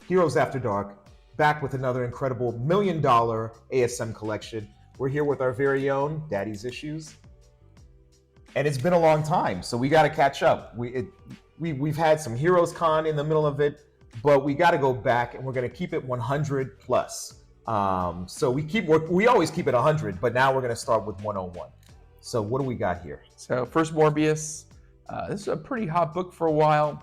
Heroes After Dark, back with another incredible $1 million ASM collection. We're here with our very own Daddy's Issues. And it's been a long time, so we got to catch up. We've had some Heroes Con in the middle of it, but we got to go back, and we're going to keep it 100 plus. So we always keep it 100, but now we're going to start with 101. So what do we got here? So first, Morbius. This is a pretty hot book for a while.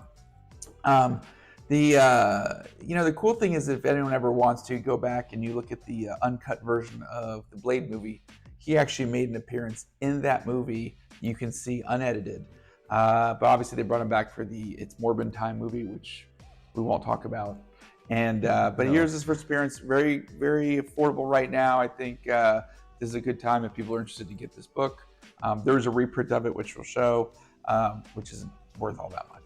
The cool thing is, if anyone ever wants to go back and you look at the uncut version of the Blade movie, he actually made an appearance in that movie. You can see unedited, but obviously they brought him back for the It's Morbin Time movie, which we won't talk about. And but here's his first appearance. Very, very affordable right now. I think this is a good time if people are interested to get this book. There is a reprint of it, which we'll show, which isn't worth all that much.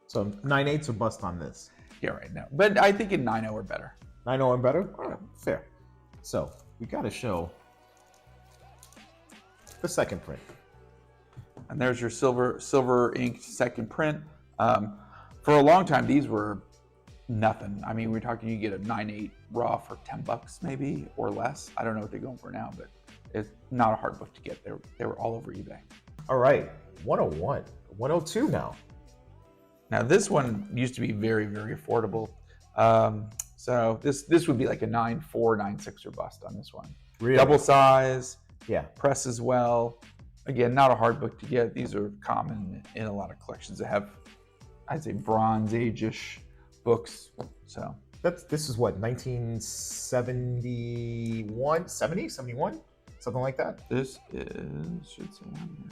So 9.8s or bust on this? Yeah, right now. But I think in 9.0 or better. 9.0 or better? All right, fair. So we got to show the second print. And there's your silver inked second print. For a long time, these were nothing. I mean, we're talking you get a 9.8 raw for $10 maybe or less. I don't know what they're going for now, but it's not a hard book to get. They were all over eBay. All right, 101, 102 now. Now this one used to be very, very affordable. So this would be like a 9.4, 9.6 or bust on this one. Really? Double size. Yeah. Press as well. Again, not a hard book to get. These are common in a lot of collections that have, I'd say, Bronze Age-ish books. So this is what, 1971, 70, 71, something like that. This is, should say,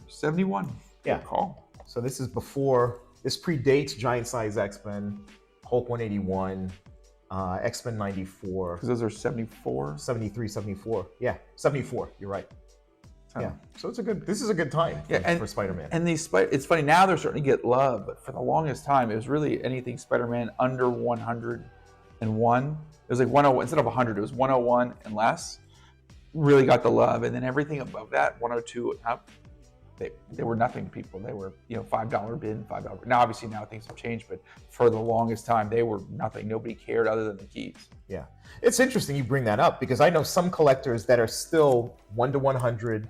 71. Yeah. Good call. So this is before. This predates Giant Size X-Men, Hulk 181, X-Men 94. Because those are 74? 73, 74. Yeah, 74. You're right. Yeah. So this is a good time for Spider-Man. And it's funny, now they're starting to get love, but for the longest time, it was really anything Spider-Man under 101. It was like 101, instead of 100, it was 101 and less. Really got the love. And then everything above that, 102 and up, they were nothing to people. They were, $5 bin, $5. Now, obviously, now things have changed, but for the longest time, they were nothing. Nobody cared other than the keys. Yeah. It's interesting you bring that up because I know some collectors that are still 1 to 100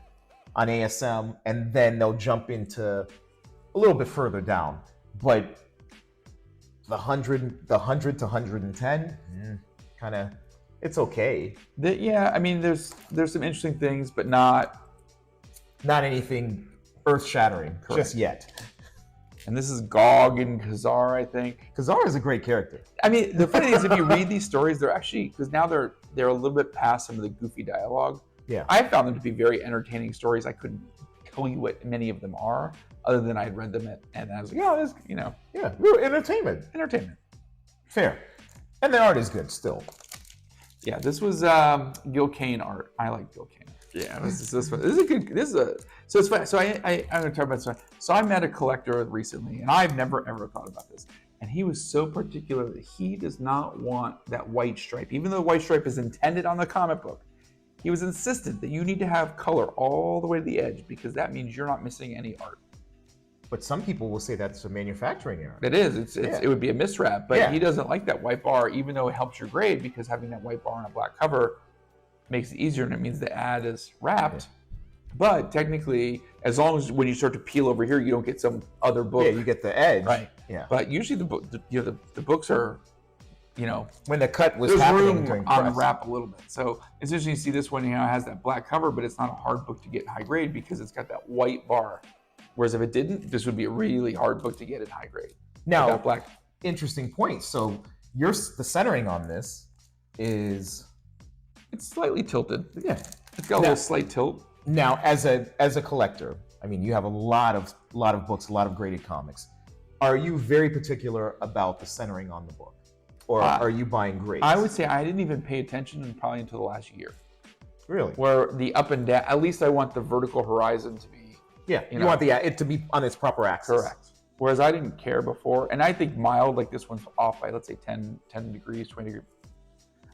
on ASM, and then they'll jump into a little bit further down. But the 100 to 110, kind of, it's okay. I mean, there's some interesting things, but not anything earth-shattering just yet. And this is Gog and Khazar, I think. Khazar is a great character. I mean, the funny thing is, if you read these stories, they're actually, because now they're a little bit past some of the goofy dialogue. Yeah. I found them to be very entertaining stories. I couldn't tell you what many of them are, other than I had read them and I was like, this, Yeah, entertainment. Fair. And the art is good still. Yeah, this was Gil Kane art. I like Gil Kane. Yeah, this is good. So it's funny. So I'm going to talk about this. So I met a collector recently, and I've never ever thought about this. And he was so particular that he does not want that white stripe, even though the white stripe is intended on the comic book. He was insistent that you need to have color all the way to the edge because that means you're not missing any art. But some people will say that's a manufacturing error. It is. It would be a miswrap, but he doesn't like that white bar, even though it helps your grade because having that white bar on a black cover makes it easier, and it means the ad is wrapped. Yeah. But technically, as long as when you start to peel over here, you don't get some other book. Yeah, you get the edge. Right. Yeah. But usually the books are, when the cut was there's happening room during on press. the wrap a little bit. So it's interesting to see this one. It has that black cover, but it's not a hard book to get in high grade because it's got that white bar. Whereas if it didn't, this would be a really hard book to get in high grade. Now, black. Interesting point. So the centering on this is. It's slightly tilted. Yeah. It's got a little slight tilt. Now, as a collector, I mean, you have a lot of books, a lot of graded comics. Are you very particular about the centering on the book? Or are you buying grades? I would say I didn't even pay attention probably until the last year. Really? Where the up and down, at least I want the vertical horizon to be. Yeah, you want it to be on its proper axis. Correct. Whereas I didn't care before. And I think mild, like this one's off by, let's say 10 degrees, 20 degrees.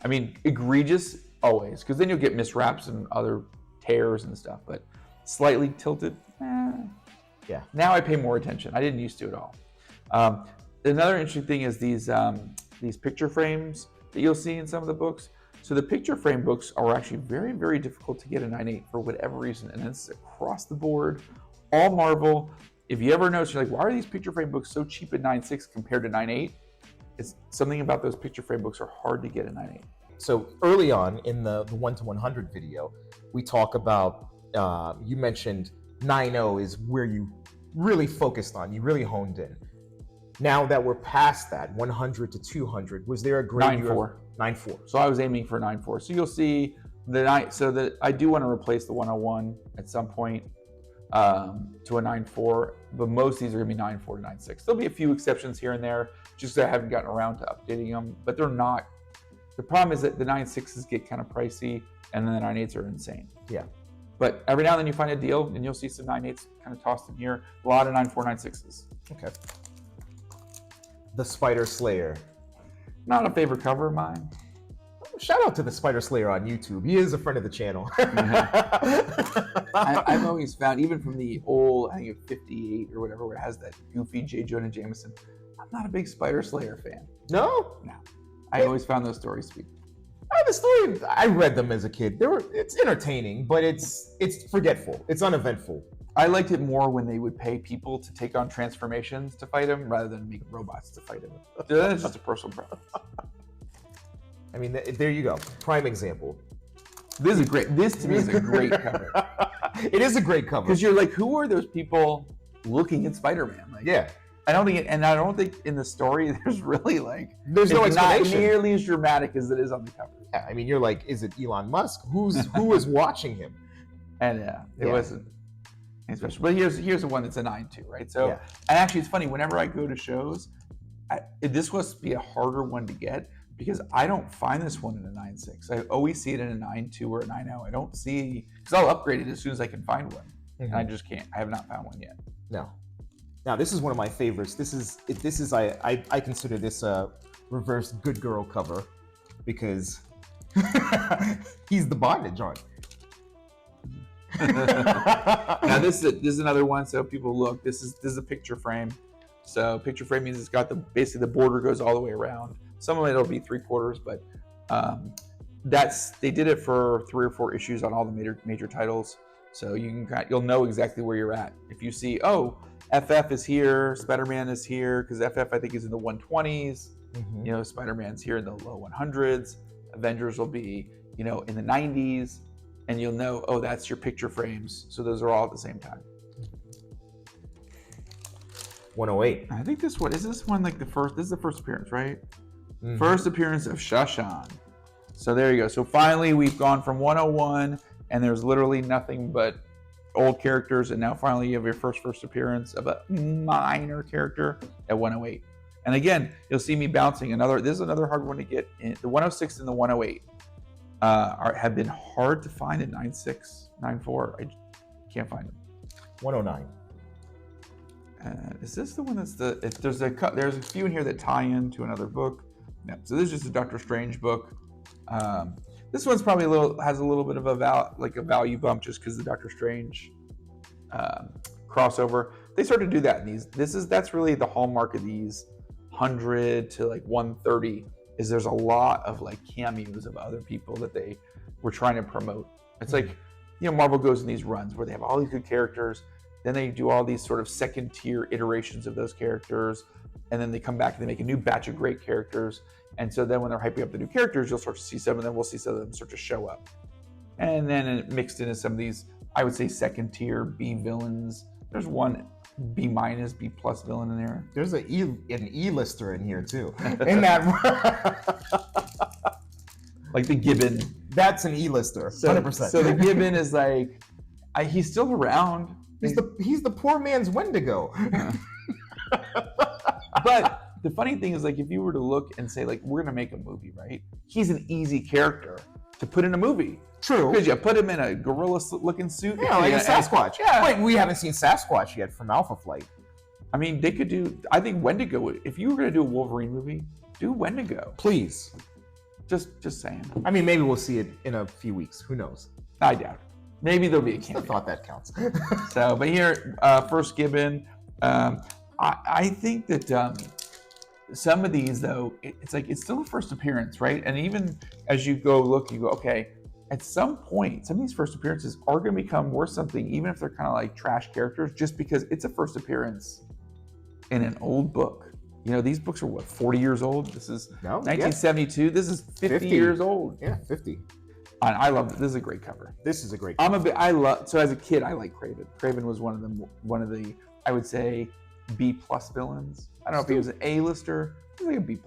I mean, egregious always, because then you'll get miswraps and other tears and stuff, but slightly tilted, yeah. Now I pay more attention. I didn't used to at all. Another interesting thing is these these picture frames that you'll see in some of the books. So the picture frame books are actually very, very difficult to get in 9.8 for whatever reason, and it's across the board, all Marvel. If you ever notice, you're like, why are these picture frame books so cheap at 9.6 compared to 9.8? It's something about those picture frame books are hard to get in 9.8. So early on in the 1 to 100 video, we talk about, you mentioned 9.0 is where you really focused on, you really honed in. Now that we're past that, 100 to 200, was there a grade? 9.4. 9.4. So I was aiming for 9.4. So you'll see so that I do want to replace the 101 at some point to a 9.4, but most of these are going to be 9.4 to 9.6. There'll be a few exceptions here and there, just because I haven't gotten around to updating them, but they're not. The problem is that the 9.6s get kind of pricey, and then the 9.8s are insane. Yeah. But every now and then you find a deal, and you'll see some 9.8s kind of tossed in here. A lot of 9.4, 9.6s. Okay. The Spider Slayer. Not a favorite cover of mine. Shout out to the Spider Slayer on YouTube. He is a friend of the channel. I've always found, even from the old, I think it's 58 or whatever, where it has that goofy J. Jonah Jameson, I'm not a big Spider Slayer fan. No? No. I always found those stories sweet. The story, I read them as a kid. It's entertaining, but it's forgetful. It's uneventful. I liked it more when they would pay people to take on transformations to fight him rather than make robots to fight him. That's just a personal preference. I mean, there you go. Prime example. This to me is a great cover. It is a great cover. Because you're like, who are those people looking at Spider-Man? Like, yeah. I don't think in the story there's really there's no explanation. Not nearly as dramatic as it is on the cover. Yeah, I mean, you're like, is it Elon Musk? Who is watching him? And it wasn't special. But here's the one that's a 9.2, right? So, and actually, it's funny. Whenever I go to shows, this must be a harder one to get because I don't find this one in a 9.6. I always see it in a 9.2 or a 9.0. I don't see, because I'll upgrade it as soon as I can find one, and I just can't. I have not found one yet. No. Now, this is one of my favorites. This is I consider this a reverse good girl cover because he's the bondage on. Now this is another one. So people look. This is a picture frame. So picture frame means it's got basically the border goes all the way around. Some of it'll be 3/4, but they did it for 3 or 4 issues on all the major titles. So you'll know exactly where you're at if you see FF is here, Spider-Man is here, because FF I think is in the 120s. Mm-hmm. Spider-Man's here in the low 100s. Avengers will be in the 90s, and you'll know that's your picture frames. So those are all at the same time. 108. I think this one like the first. This is the first appearance, right? Mm-hmm. First appearance of Shashan. So there you go. So finally we've gone from 101, and there's literally nothing but old characters, and now finally you have your first appearance of a minor character at 108. And again, you'll see me bouncing this is another hard one to get in. The 106 and the 108 have been hard to find at 9.6, 9.4. I can't find them. 109. Is this the one there's a few in here that tie in to another book. Yeah, so this is just a Doctor Strange book. This one's probably has a little bit of a value bump just because the Doctor Strange crossover. They started to do that in these. That's really the hallmark of these 100 to 130 is there's a lot of cameos of other people that they were trying to promote. It's Marvel goes in these runs where they have all these good characters, then they do all these sort of second tier iterations of those characters, and then they come back and they make a new batch of great characters. And so then when they're hyping up the new characters, you'll start to see some, and then we'll see some of them start to show up. And then it mixed into some of these, I would say, second tier B villains. There's one B-, B+ villain in there. There's an E-lister in here too. In that, like the Gibbon. That's an E-lister, 100%. So the Gibbon is he's still around. He's the poor man's Wendigo. But the funny thing is, if you were to look and say, we're gonna make a movie, right? He's an easy character to put in a movie. True. Because you put him in a gorilla-looking suit. Yeah, like a Sasquatch. Yeah. Wait, we haven't seen Sasquatch yet from Alpha Flight. I mean, they could do. I think Wendigo. If you were gonna do a Wolverine movie, do Wendigo. Please. Just saying. I mean, maybe we'll see it in a few weeks. Who knows? I doubt it. Maybe there'll be a cameo. I thought that counts. So, but here, first Gibbon. I think that some of these though, it's like it's still a first appearance, right? And even as you go look, you go, okay, at some point, some of these first appearances are going to become worth something, even if they're kind of like trash characters, just because it's a first appearance in an old book. You know, these books are what, 40 years old? This is 1972. Yeah. This is 50 years old. Yeah, 50. And I love it. This is a great cover. This is a great cover. So as a kid, I liked Craven. Craven was one of the, I would say, B+ villains. I don't know if he was an A-lister. He's like a B+.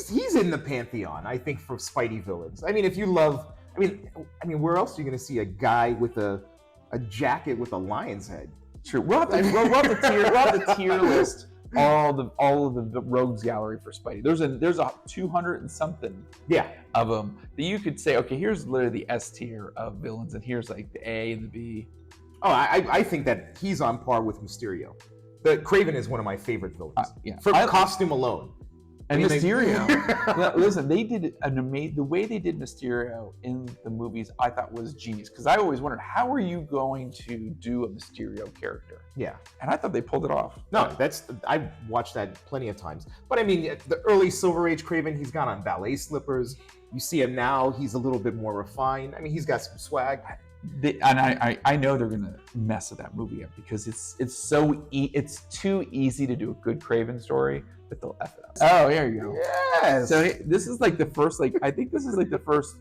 He's in the pantheon, I think, for Spidey villains. I mean, if you love, I mean, where else are you going to see a guy with a jacket with a lion's head? True. We'll have the tier list. All of the rogues gallery for Spidey. There's a 200 and something of them that you could say, okay, here's literally the S tier of villains, and here's like the A and the B. Oh, I think that he's on par with Mysterio. The Craven is one of my favorite villains. For costume alone. And Mysterio. Listen, they did the way they did Mysterio in the movies, I thought was genius. Because I always wondered, how are you going to do a Mysterio character? Yeah. And I thought they pulled it off. No, I've watched that plenty of times. But I mean, the early Silver Age Craven, he's got on ballet slippers. You see him now, he's a little bit more refined. I mean, he's got some swag. I know they're gonna mess with that movie up because it's too easy to do a good Craven story, but they'll F it up. Oh, there you go. Yes. So this is like the first, I think this is like the first.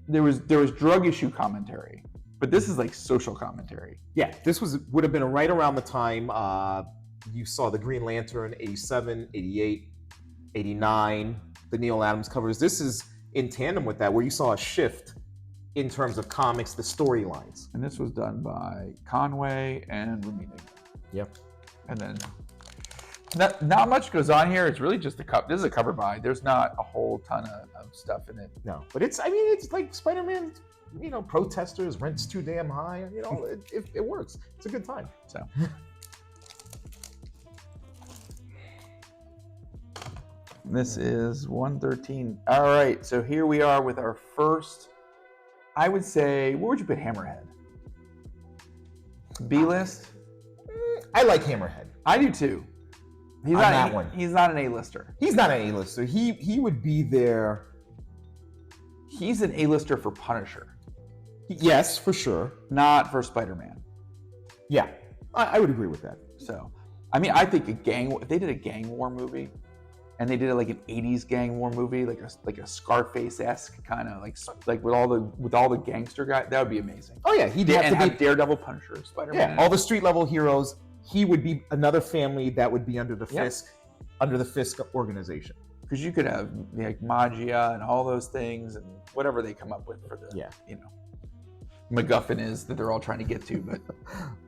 There was drug issue commentary, but this is like social commentary. Yeah, this would have been right around the time you saw the Green Lantern, 87, 88, 89, the Neil Adams covers. This is in tandem with that, where you saw a shift in terms of comics, the storylines. And this was done by Conway and Romita. Yep. And then not much goes on here. It's really just a cover. This is a cover by. There's not a whole ton of stuff in it. No, but it's like Spider-Man, protesters, rent's too damn high. It works. It's a good time. So. This is 113. All right, so here we are with our first, I would say, where would you put Hammerhead? B-list? I like Hammerhead. I do too. He's not an A-lister. He's not an A-lister. He would be there. He's an A-lister for Punisher. Yes, for sure. Not for Spider-Man. Yeah, I would agree with that. So, I mean, I think if they did a gang war movie, and they did it like an 80s gang war movie, like a Scarface-esque kind of like with all the gangster guys, that would be amazing. Oh yeah, he'd have to be Daredevil, Punisher, Spider-Man. Yeah, all the street level heroes. He would be another family that would be under the Fisk organization. Because you could have like Magia and all those things and whatever they come up with for the MacGuffin is that they're all trying to get to. But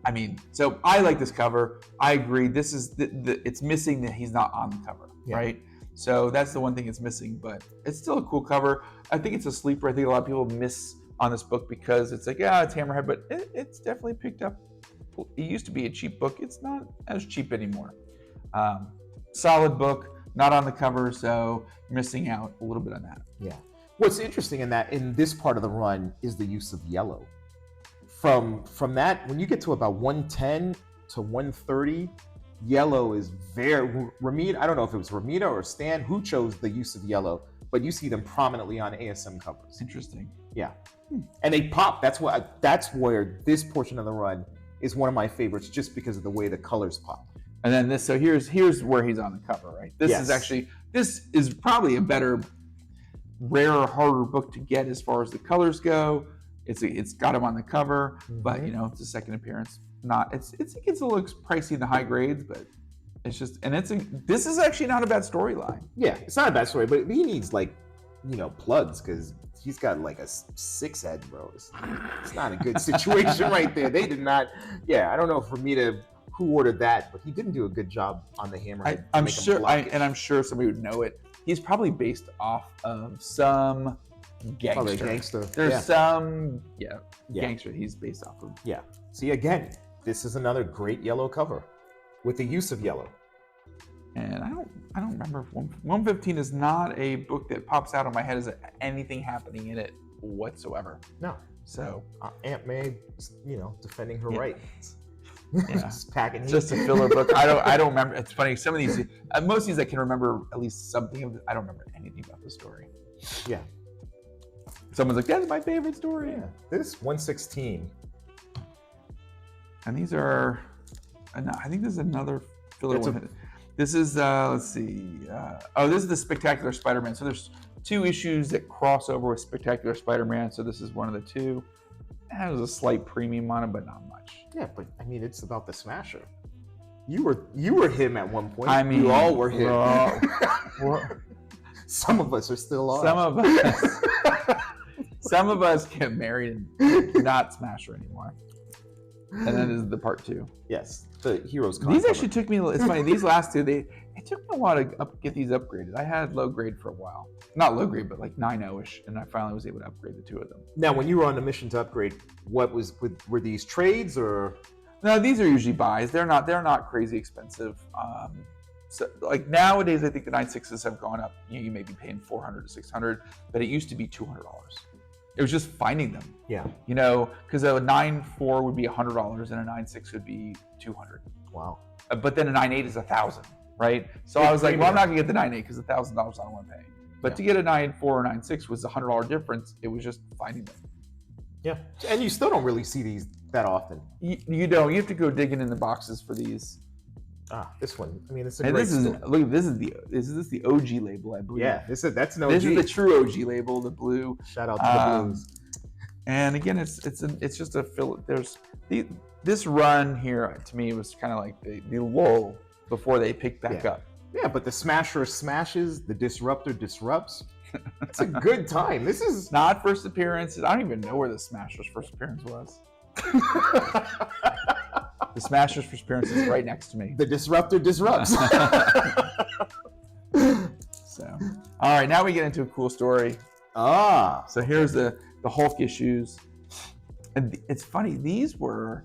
I mean, so I like this cover. I agree. This is it's missing that he's not on the cover, right? So that's the one thing it's missing, but it's still a cool cover. I think it's a sleeper. I think a lot of people miss on this book because it's like, it's Hammerhead, but it's definitely picked up. It used to be a cheap book. It's not as cheap anymore. Solid book, not on the cover, so missing out a little bit on that. Yeah. What's interesting in this part of the run is the use of yellow. From that, when you get to about 110 to 130, yellow is very Romita. I don't know if it was Romita or Stan who chose the use of yellow, but you see them prominently on ASM covers. Interesting. Yeah. And they pop. That's where this portion of the run is one of my favorites, just because of the way the colors pop. And then this, so here's where he's on the cover, right? This is probably a better, rarer, harder book to get as far as the colors go. It's got him on the cover, but it's a second appearance. It gets a little pricey in the high grades, but it's just, and this is actually not a bad storyline. Yeah, it's not a bad story, but he needs plugs because he's got like a 6 head, bro. It's not a good situation right there. They did not. Yeah, I don't know who ordered that, but he didn't do a good job on the Hammerhead. I'm sure somebody would know it. He's probably based off of some gangster. There's some gangster he's based off of. Yeah. See, again, this is another great yellow cover with the use of yellow. And I don't remember if 115 is not a book that pops out of my head as anything happening in it whatsoever. No. So Aunt May, defending her rights. Yeah. Just packing heat. Just a filler book. I don't remember. It's funny. Some of these, most of these, I can remember at least something of. I don't remember anything about the story. Yeah. Someone's like, "That's my favorite story." Yeah. This 116. And these are. I think this is another filler one. This is. Let's see. This is the Spectacular Spider-Man. So there's 2 issues that cross over with Spectacular Spider-Man. So this is one of the 2. It has a slight premium on it, but not much. Yeah, but I mean, it's about the Smasher. You were him at one point. I mean, you all were him. Well, some of us are still on. Some of us get married and not Smasher anymore. And then is the part 2. Yes, the Heroes. These actually took me. It's funny. These last 2, it took me a while to get these upgraded. I had low grade for a while. Not low grade, but like 9.0-ish, and I finally was able to upgrade the 2 of them. Now, when you were on the mission to upgrade, were these trades or? No, these are usually buys. They're not crazy expensive. So like nowadays, I think the 9.6s have gone up. You may be paying $400 to $600, but it used to be $200. It was just finding them. Yeah. Because a 9.4 would be $100 and a 9.6 would be $200. Wow. But then a 9.8 is $1,000, right? So I was like, well, I'm not gonna get the 9.8 because $1,000 I don't want to pay. But to get a 9.4 or 9.6 was a $100 difference. It was just finding them. Yeah, and you still don't really see these that often. You don't. You have to go digging in the boxes for these. This one. I mean, it's a and great this is story. look. This is the OG label, I believe. Yeah, that's an OG. This is the true OG label, the blue. Shout out to the blues. And again, it's just a fill. There's this run here to me was kind of like the lull before they picked back up. Yeah, but the Smasher smashes, the Disruptor disrupts. It's a good time. This is not first appearances. I don't even know where the Smasher's first appearance was. The Smasher's first appearance is right next to me. The Disruptor disrupts. So, all right, now we get into a cool story. So here's the Hulk issues, and it's funny. These were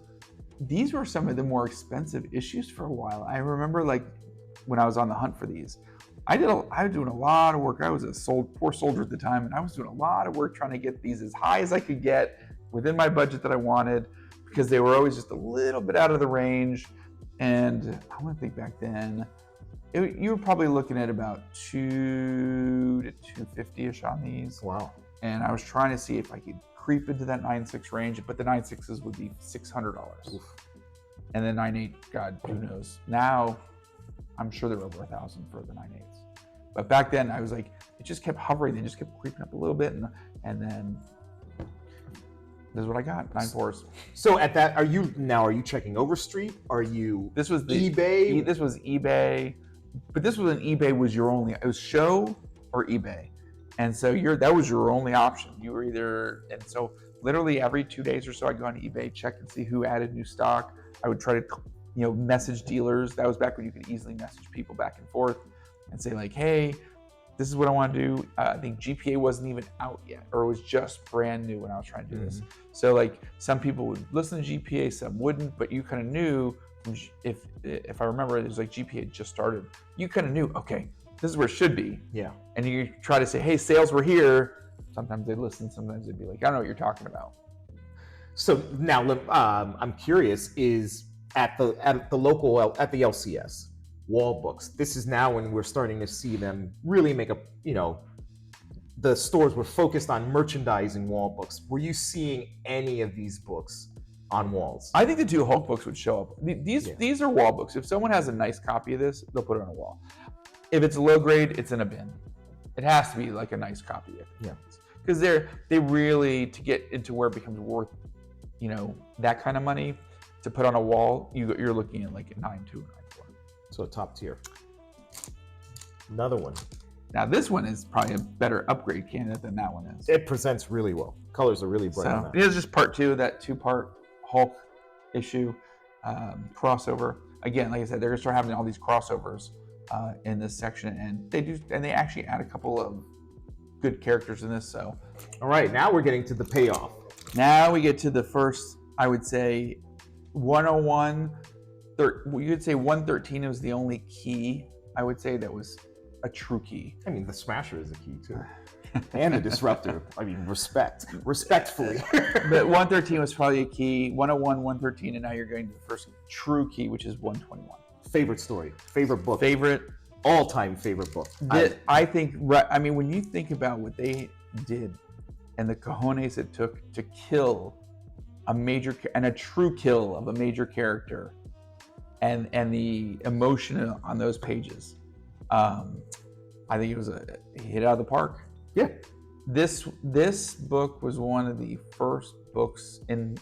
some of the more expensive issues for a while. I remember like when I was on the hunt for these. I was doing a lot of work. I was a poor soldier at the time, and I was doing a lot of work trying to get these as high as I could get within my budget that I wanted, because they were always just a little bit out of the range. And I want to think back then, you were probably looking at about $200 to $250-ish on these. Wow. And I was trying to see if I could creep into that 9.6 range, but the 9.6s would be $600. Oof. And the 9.8, God, who knows? Now, I'm sure they're over $1,000 for the 9.8s. But back then, I was like, it just kept hovering. They just kept creeping up a little bit, and then this is what I got, 9.4s. So at that, are you checking Overstreet? Are you this was eBay? This was eBay, but this was it was show or eBay, and so that was your only option. You were either, and so literally every 2 days or so, I'd go on eBay, check and see who added new stock. I would try to message dealers. That was back when you could easily message people back and forth and say like, hey, this is what I want to do. I think GPA wasn't even out yet, or it was just brand new when I was trying to do this. So like some people would listen to GPA, some wouldn't, but you kind of knew if I remember, it was like GPA had just started. You kind of knew, okay, this is where it should be. Yeah. And you try to say, hey, sales were here. Sometimes they'd listen. Sometimes they'd be like, I don't know what you're talking about. So now I'm curious, is at the LCS wall books, this is now when we're starting to see them really make the stores were focused on merchandising wall books. Were you seeing any of these books on walls? I think the 2 Hulk books would show up. These are wall books. If someone has a nice copy of this, they'll put it on a wall. If it's low grade, it's in a bin. It has to be like a nice copy. Yeah. Because they really, to get into where it becomes worth, that kind of money to put on a wall, you're looking at like a 9.2 or 9.4. So top tier. Another one. Now this one is probably a better upgrade candidate than that one is. It presents really well. Colors are really bright on that. It is just part 2 of that 2-part Hulk issue crossover. Again, like I said, they're gonna start having all these crossovers in this section, and they actually add a couple of good characters in this. So, all right, now we're getting to the payoff. Now we get to the first, I would say, 101. You could say 113 was the only key, I would say, that was a true key. I mean, the Smasher is a key too. and a disruptor. I mean, respectfully. But 113 was probably a key. 101, 113, and now you're going to the first true key, which is 121. Favorite story, favorite book, Favorite, all-time favorite book. I think. I mean, when you think about what they did and the cojones it took to kill a major and a true kill of a major character, and the emotion on those pages, I think it was he hit it out of the park. Yeah. This book was one of the first books in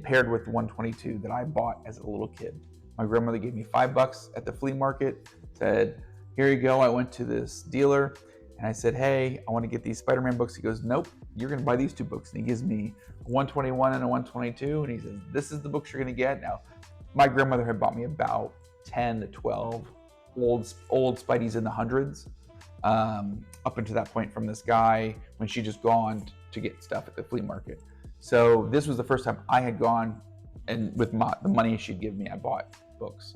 paired with 122 that I bought as a little kid. My grandmother gave me $5 at the flea market, said, "Here you go." I went to this dealer and I said, "Hey, I want to get these Spider-Man books." He goes, "Nope, you're going to buy these 2 books." And he gives me a 121 and a 122, and he says, "This is the books you're going to get." Now, my grandmother had bought me about 10 to 12 old Spideys in the hundreds, up until that point from this guy when she just gone to get stuff at the flea market. So this was the first time I had gone, and with the money she'd give me, I bought books.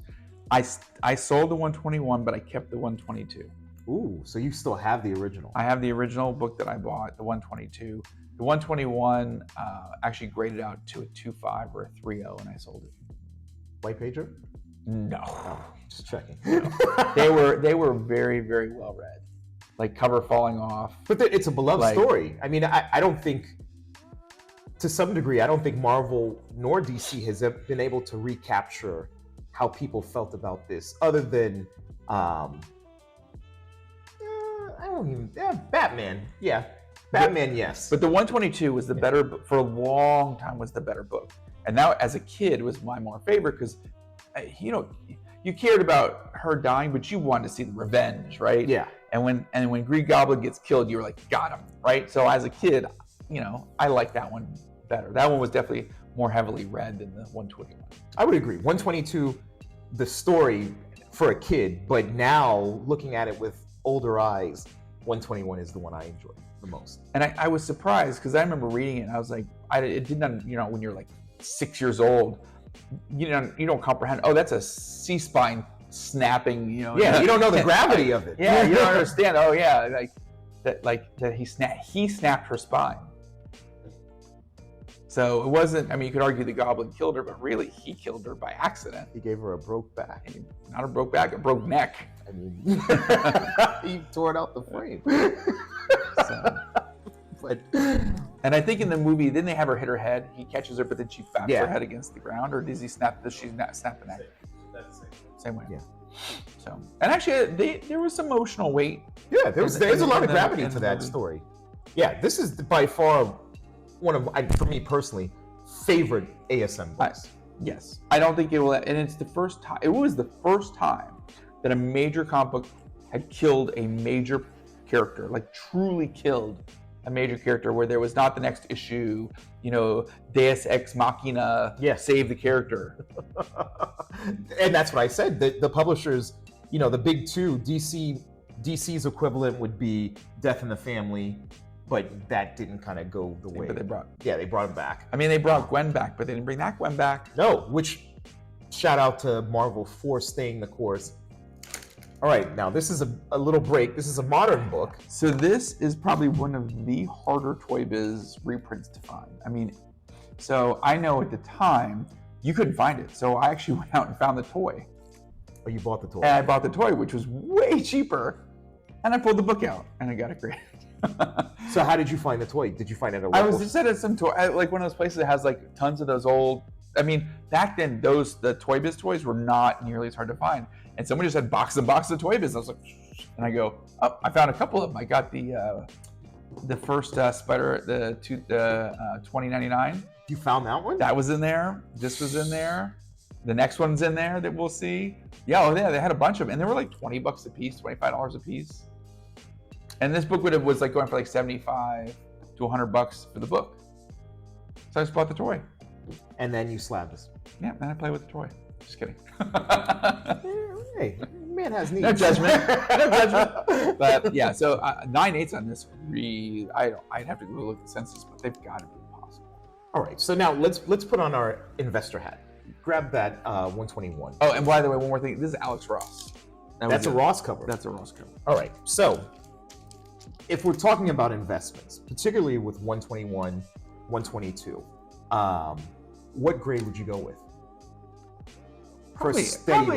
I sold the 121, but I kept the 122. Ooh, so you still have the original? I have the original book that I bought, the 122. The 121 actually graded out to a 2.5 or a 3.0, and I sold it. White pager? No. Oh, just checking. No. They were very, very well read. Like cover falling off. But it's a beloved story. I mean, I don't think, to some degree, I don't think Marvel nor DC has been able to recapture how people felt about this, other than, Batman. Yeah, Batman, yes. But the 122 was the better, for a long time was the better book. And now, as a kid, was my more favorite because, you cared about her dying, but you wanted to see the revenge, right? Yeah. And when Green Goblin gets killed, you were like, got him, right? So as a kid, I like that one better. That one was definitely more heavily read than the 121. I would agree. 122, the story for a kid, but now looking at it with older eyes, 121 is the one I enjoy the most. And I was surprised because I remember reading it and I was like, it didn't, when you're like 6 years old, you don't comprehend, oh, that's a C-spine snapping, Yeah, you don't know the gravity of it. Yeah, you don't understand. Oh yeah, that he snapped her spine. So it wasn't, you could argue the Goblin killed her, but really he killed her by accident. He gave her a broke back. Not a broke back, a broke neck. I mean, he tore it out the frame. And I think in the movie, didn't they have her hit her head? He catches her, but then she faps her head against the ground, or does he snap? Does she snap the neck? That's the Same way. Yeah. So, and actually, there was some emotional weight. Yeah, there's a lot of gravity to that story. Yeah, this is by far one of, for me personally, favorite ASM books. Yes, I don't think it will, and it's the first time. It was the first time that a major comic book had killed a major character, like truly killed a major character, where there was not the next issue, Deus Ex Machina, save the character. And that's what I said. The publishers, the big two, DC's equivalent would be Death in the Family, but that didn't kind of go the way. But they brought him back. They brought Gwen back, but they didn't bring that Gwen back. No, which, shout out to Marvel for staying the course. All right, now this is a little break. This is a modern book. So this is probably one of the harder Toy Biz reprints to find. So I know at the time, you couldn't find it. So I actually went out and found the toy. Oh, you bought the toy? And I bought the toy, which was way cheaper. And I pulled the book out and I got it graded. So how did you find the toy? Did you find it at I was just at some toy, like one of those places that has like tons of those old, back then the Toy Biz toys were not nearly as hard to find. And someone just had boxes and boxes of Toy Biz. I was like, and I go, oh, I found a couple of them. I got the first Spider, the 2099. You found that one? That was in there. This was in there. The next one's in there that we'll see. Yeah, they had a bunch of them, and they were like $20 a piece, $25 a piece. And this book was like going for like $75 to $100 for the book. So I just bought the toy. And then you slapped us. Yeah, and I play with the toy. Just kidding. Hey, man has needs. No judgment. No judgment. But yeah, so 9/8 on this. I'd have to go look at the census, but they've got to be possible. All right, so now let's put on our investor hat. Grab that 121. Oh, and by the way, one more thing. This is Alex Ross. That's a Ross cover. That's a Ross cover. All right, so if we're talking about investments, particularly with 121, 122, what grade would you go with? Probably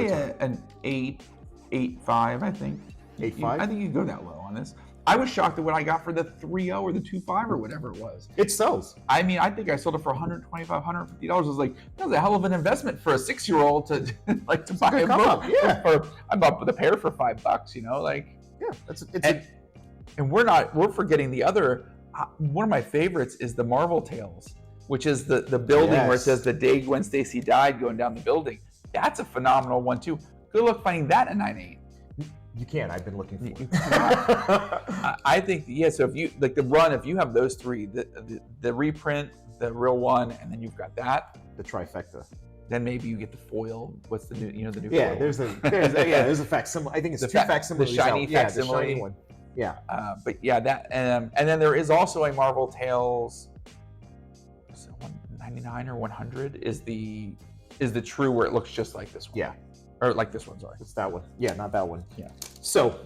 an 8.5, I think. 8.5? I think you go that low on this. I was shocked at what I got for the 3.0 or the 2.5 or whatever it was. It sells. I mean, I think I sold it for $125, $150. I was like, that was a hell of an investment for a 6-year-old to to buy a book. Yeah. I bought the pair for $5, Yeah, and we're forgetting the other. One of my favorites is the Marvel Tales, which is the building where it says the day Gwen Stacy died, going down the building. That's a phenomenal one too. Good luck finding that at 9.8. You can. I've been looking for it. I think, so if you like the run, if you have those three, the reprint, the real one, and then you've got that, the trifecta. Then maybe you get the foil. What's the new? The new. Yeah, foil. there's a facsimile. I think it's two facsimiles. The shiny facsimile. The shiny one. Yeah. But yeah, that and then there is also a Marvel Tales. 199 or 100 is the true where it looks just like this one. Yeah. Or like this one, sorry. It's that one. Yeah, not that one. Yeah. So,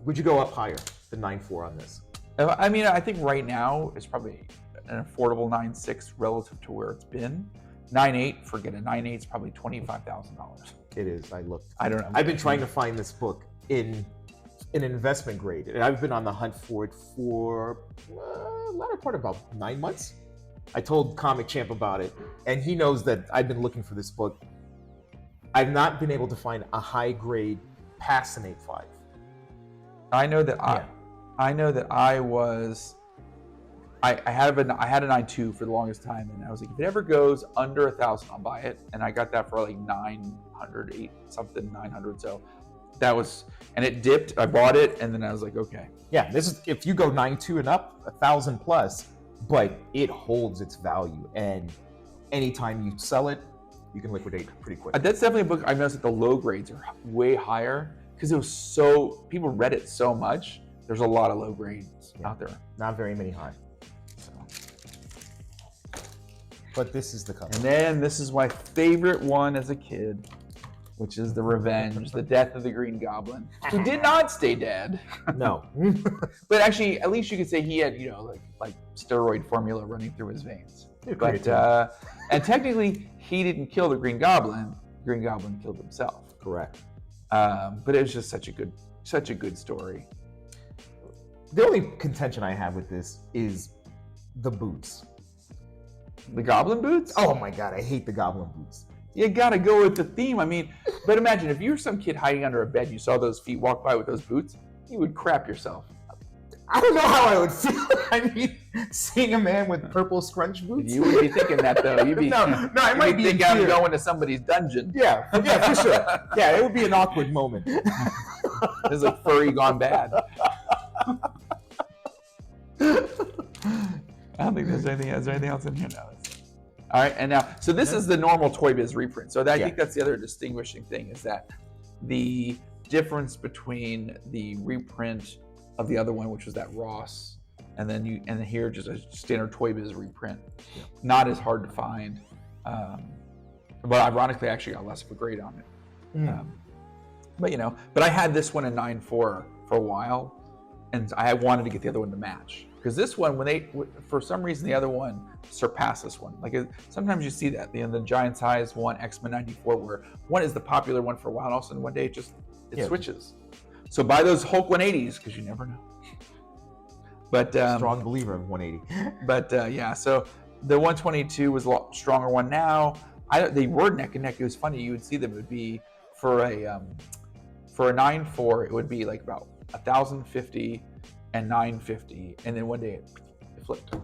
would you go up higher than 9.4 on this? I mean, I think right now it's probably an affordable 9.6 relative to where it's been. 9.8, forget it. 9.8 is probably $25,000. It is. I looked. I don't know. I've been trying to find this book in an investment grade, and I've been on the hunt for it for a latter part about 9 months. I told Comic Champ about it, and he knows that I've been looking for this book. I've not been able to find a high grade past an 8.5. I know that I had a 9.2 for the longest time, and I was like, if it ever goes under 1,000, I'll buy it. And I got that for like 900, 900. So that was, and it dipped. I bought it, and then I was like, okay. Yeah, this is if you go 9.2 and up, 1,000 plus, but it holds its value, and anytime you sell it, you can liquidate pretty quick. That's definitely a book I've noticed that the low grades are way higher because people read it so much. There's a lot of low grades out there. Not very many high. So. But this is the cover. And then this is my favorite one as a kid, which is The Revenge, the death of the Green Goblin, who did not stay dead. No. But actually, at least you could say he had, like steroid formula running through his veins. But and technically, he didn't kill the Green Goblin. The Green Goblin killed himself. Correct. But it was just such a good story. The only contention I have with this is the boots. The Goblin boots? Oh my God, I hate the Goblin boots. You gotta go with the theme. I mean, but imagine if you were some kid hiding under a bed, you saw those feet walk by with those boots, you would crap yourself. I don't know how I would feel. I mean, seeing a man with purple scrunch boots. You would be thinking that though. You'd be I might be thinking I'm going to somebody's dungeon. Yeah, for sure. Yeah, it would be an awkward moment. It's like furry gone bad. I don't think there's anything. Is there anything else in here? No. All right, and now, so this is the normal Toy Biz reprint. So I think that's the other distinguishing thing is that the difference between the reprint of the other one, which was that Ross, and then here just a standard Toy Biz reprint, not as hard to find, but ironically, I actually got less of a grade on it. But I had this one in 9.4 for a while, and I wanted to get the other one to match. Because this one, for some reason, the other one surpassed this one. Like sometimes you see that the giant size one, X-Men '94, where one is the popular one for a while, and all of a sudden one day it switches. So buy those Hulk 180s because you never know. But strong believer of 180. But so the 122 was a lot stronger one now. They were neck and neck. It was funny. You would see them. It would be for a 9.4, it would be like about 1,050. And 950, and then one day it flipped.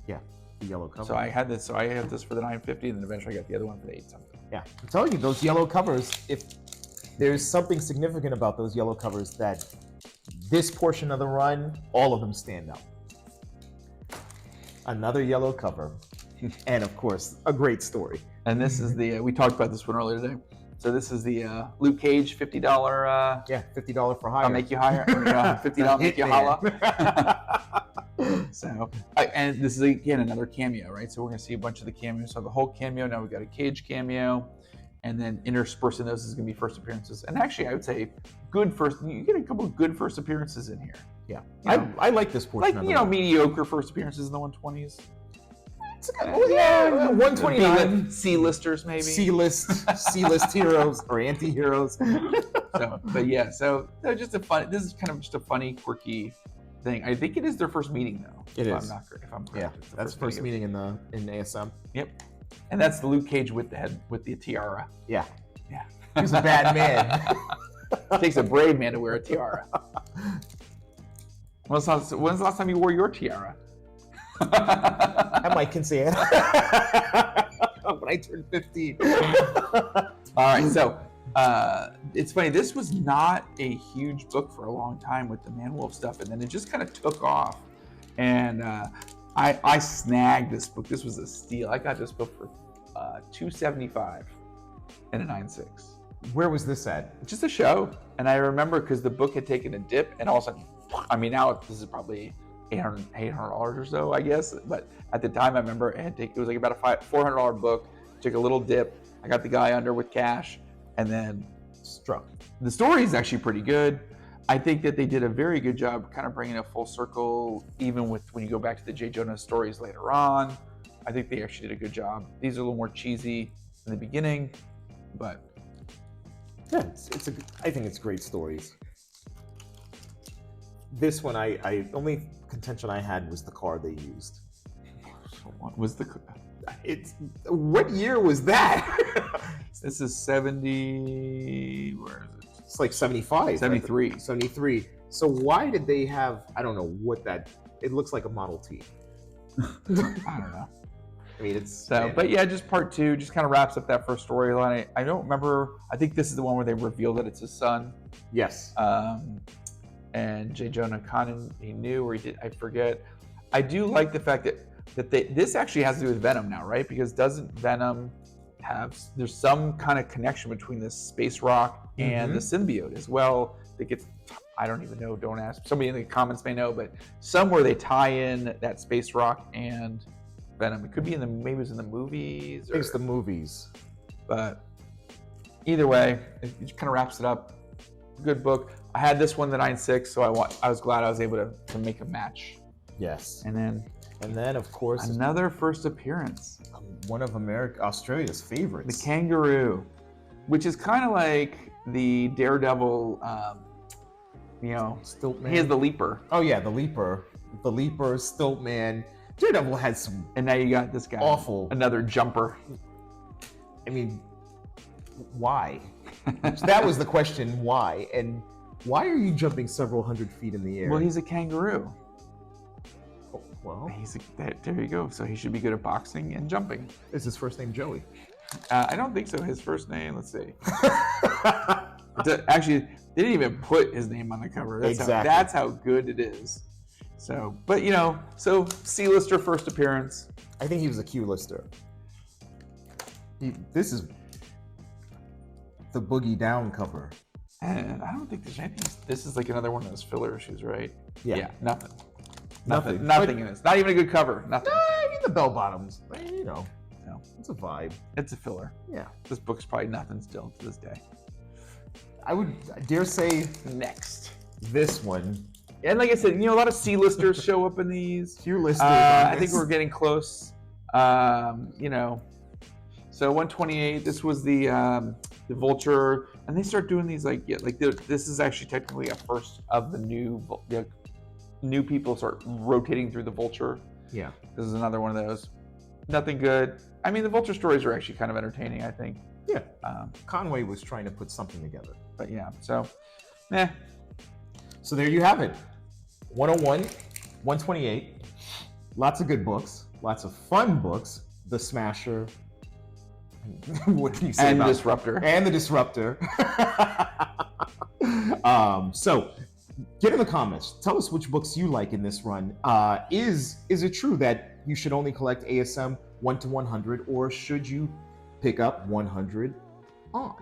Yeah, the yellow cover. So I had this for the 950, and then eventually I got the other one for the 8-something. Yeah, I'm telling you, those yellow covers. If there's something significant about those yellow covers, that this portion of the run, all of them stand out. Another yellow cover, and of course, a great story. And this is we talked about this one earlier today. So this is the Luke Cage $50. $50 for hire. I'll make you hire. $50 make you holla. So, and this is again another cameo, right? So we're gonna see a bunch of the cameos. So the Hulk cameo. Now we've got a Cage cameo, and then interspersed in those is going to be first appearances. And actually, I would say you get a couple of good first appearances in here. Yeah, You know, I like this portion. Like, of the book. mediocre first appearances in the 120s. Yeah, 129 C-listers maybe. C-list heroes or anti-heroes. So just this is kind of just a funny, quirky thing. I think it is their first meeting though. It is. If I'm correct. Yeah, that's first meeting in ASM. Yep. And that's the Luke Cage with the tiara. Yeah. Yeah. He's a bad man. It takes a brave man to wear a tiara. When's the last time you wore your tiara? I might consider it. When I turned 15. All right, so it's funny. This was not a huge book for a long time with the Man-Wolf stuff, and then it just kind of took off. And I snagged this book. This was a steal. I got this book for $275 and a 9.6. Where was this at? Just a show. And I remember because the book had taken a dip, and all of a sudden, I mean, now this is probably $800 or so, I guess. But at the time, I remember it was like about a $400 book. Took a little dip. I got the guy under with cash, and then struck. The story is actually pretty good. I think that they did a very good job kind of bringing it full circle, even with when you go back to the J. Jonah stories later on. I think they actually did a good job. These are a little more cheesy in the beginning, but yeah, I think it's great stories. This one, I only contention I had was the car they used. What was what year was that? This is 70. Where is it? It's like 75. 73. 73. So why did they have? I don't know what that. It looks like a Model T. I don't know. I mean, but yeah, just part two just kind of wraps up that first storyline. I don't remember. I think this is the one where they reveal that it's his son. Yes. And J. Jonah Conan, he knew, or he did. I forget. I do like the fact that this actually has to do with Venom now, right? Because doesn't Venom there's some kind of connection between this space rock and the symbiote as well that gets, I don't even know, don't ask. Somebody in the comments may know, but somewhere they tie in that space rock and Venom. It could be maybe it was in the movies. It's the movies. But either way, it kind of wraps it up. Good book. I had this one, the 9.6, so I was glad I was able to make a match. Yes. And then of course, another first appearance. One of Australia's favorites. The Kangaroo, which is kind of like the Daredevil, Stiltman. He is the Leaper. Oh yeah, the Leaper, Stiltman. Daredevil had some. And now you got this guy. Awful. Another jumper. I mean, why? That was the question, why? And why are you jumping several hundred feet in the air? Well, he's a kangaroo. Well, there you go. So he should be good at boxing and jumping. Is his first name Joey? I don't think so. His first name, let's see. Actually, they didn't even put his name on the cover. That's how good it is. So, but so C-lister first appearance. I think he was a Q-lister. This is the Boogie Down cover. And I don't think there's anything. This is like another one of those filler issues, right? Yeah. Nothing Nothing in this. Not even a good cover. Nothing. I mean, the bell bottoms. No, it's a vibe. It's a filler. Yeah. This book's probably nothing still to this day. I would dare say next. This one. And like I said, a lot of C-listers show up in these. Q-listers. I think we're getting close. So 128. This was the Vulture, and they start doing these this is actually technically a first of the new people start rotating through the Vulture. Yeah. This is another one of those. Nothing good. I mean, the Vulture stories are actually kind of entertaining, I think. Yeah. Conway was trying to put something together. But yeah, so, So there you have it. 101, 128. Lots of good books. Lots of fun books. The Smasher. What can you say about Disruptor. And the Disruptor. So get in the comments. Tell us which books you like in this run. Is it true that you should only collect ASM 1 to 100, or should you pick up 100 on?